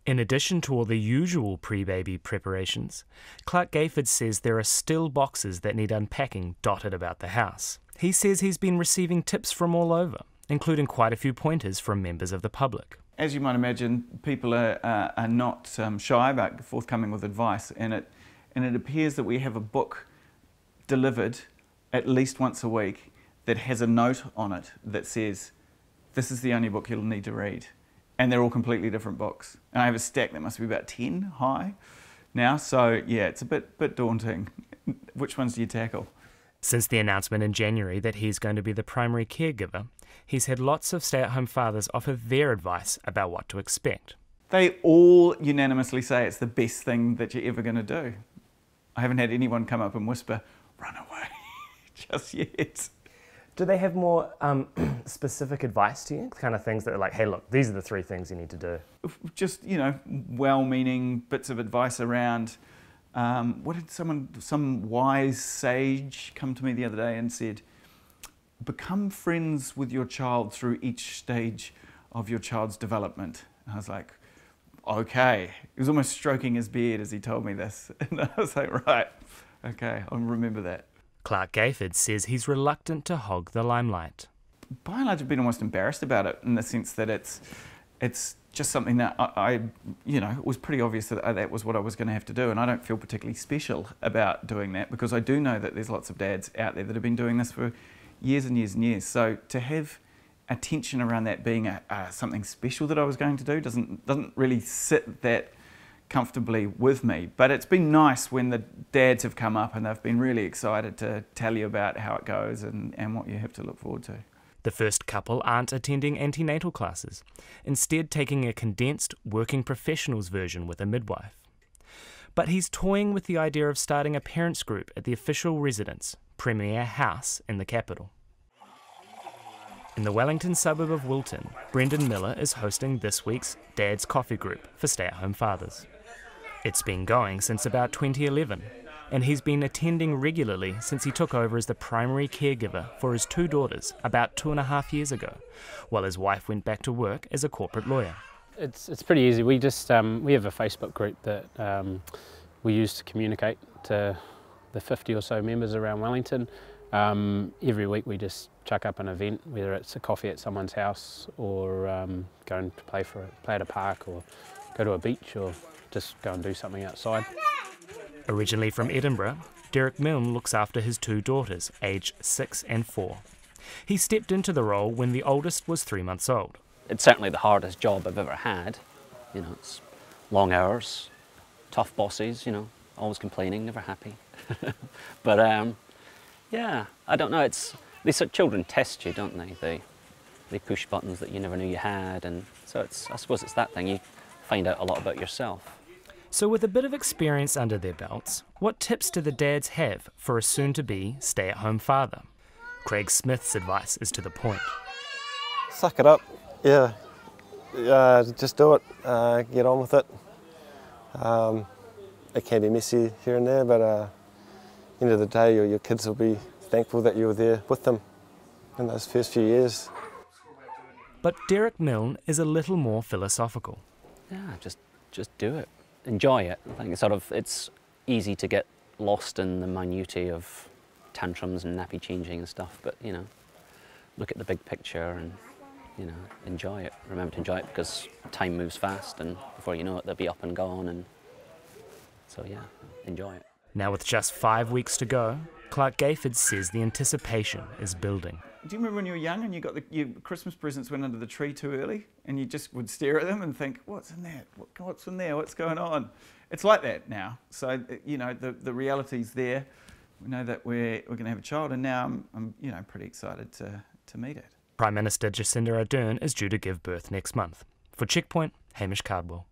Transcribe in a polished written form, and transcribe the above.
In addition to all the usual pre-baby preparations, Clarke Gayford says there are still boxes that need unpacking dotted about the house. He says he's been receiving tips from all over, including quite a few pointers from members of the public. As you might imagine, people are not shy about forthcoming with advice, and it appears that we have a book delivered at least once a week that has a note on it that says, this is the only book you'll need to read. And they're all completely different books. And I have a stack that must be about 10 high now, so yeah, it's a bit daunting. Which ones do you tackle? Since the announcement in January that he's going to be the primary caregiver, he's had lots of stay-at-home fathers offer their advice about what to expect. They all unanimously say it's the best thing that you're ever going to do. I haven't had anyone come up and whisper, run away, just yet. Do they have more specific advice to you? Kind of things that are like, hey, look, these are the 3 things you need to do. Just, you know, well-meaning bits of advice around, what did some wise sage come to me the other day and said, become friends with your child through each stage of your child's development. And I was like, okay. He was almost stroking his beard as he told me this. And I was like, right, okay, I'll remember that. Clarke Gayford says he's reluctant to hog the limelight. By and large, I've been almost embarrassed about it in the sense that it's just something that I you know, it was pretty obvious that that was what I was going to have to do, and I don't feel particularly special about doing that because I do know that there's lots of dads out there that have been doing this for years and years and years. So to have attention around that being something special that I was going to do doesn't really sit that comfortably with me. But it's been nice when the dads have come up and they've been really excited to tell you about how it goes and what you have to look forward to. The first couple aren't attending antenatal classes, instead taking a condensed working professionals version with a midwife. But he's toying with the idea of starting a parents group at the official residence, Premier House, in the capital. In the Wellington suburb of Wilton, Brendan Miller is hosting this week's Dad's Coffee Group for stay-at-home fathers. It's been going since about 2011, and he's been attending regularly since he took over as the primary caregiver for his 2 daughters about 2.5 years ago, while his wife went back to work as a corporate lawyer. It's pretty easy. We just we have a Facebook group that we use to communicate to the 50 or so members around Wellington. Every week we just chuck up an event, whether it's a coffee at someone's house or go and play at a park or go to a beach or just go and do something outside. Originally from Edinburgh, Derek Milne looks after his 2 daughters, aged 6 and 4. He stepped into the role when the oldest was 3 months old. It's certainly the hardest job I've ever had. You know, it's long hours, tough bosses, you know, always complaining, never happy. But yeah, I don't know, these children test you, don't they? They push buttons that you never knew you had, and so I suppose it's that thing, you find out a lot about yourself. So with a bit of experience under their belts, what tips do the dads have for a soon-to-be stay-at-home father? Craig Smith's advice is to the point. Suck it up, yeah. Just do it, get on with it. It can be messy here and there, but at the end of the day, your kids will be thankful that you were there with them in those first few years. But Derek Milne is a little more philosophical. Yeah, just do it. Enjoy it. I think it's easy to get lost in the minutiae of tantrums and nappy changing and stuff, but you know, look at the big picture and you know, enjoy it. Remember to enjoy it because time moves fast and before you know it they'll be up and gone, and so yeah, enjoy it. Now with just 5 weeks to go, Clarke Gayford says the anticipation is building. Do you remember when you were young and you got your Christmas presents went under the tree too early and you just would stare at them and think, what's in that? What's in there? What's going on? It's like that now. So, you know, the reality's there. We know that we're going to have a child, and now I'm you know, pretty excited to meet it. Prime Minister Jacinda Ardern is due to give birth next month. For Checkpoint, Hamish Cardwell.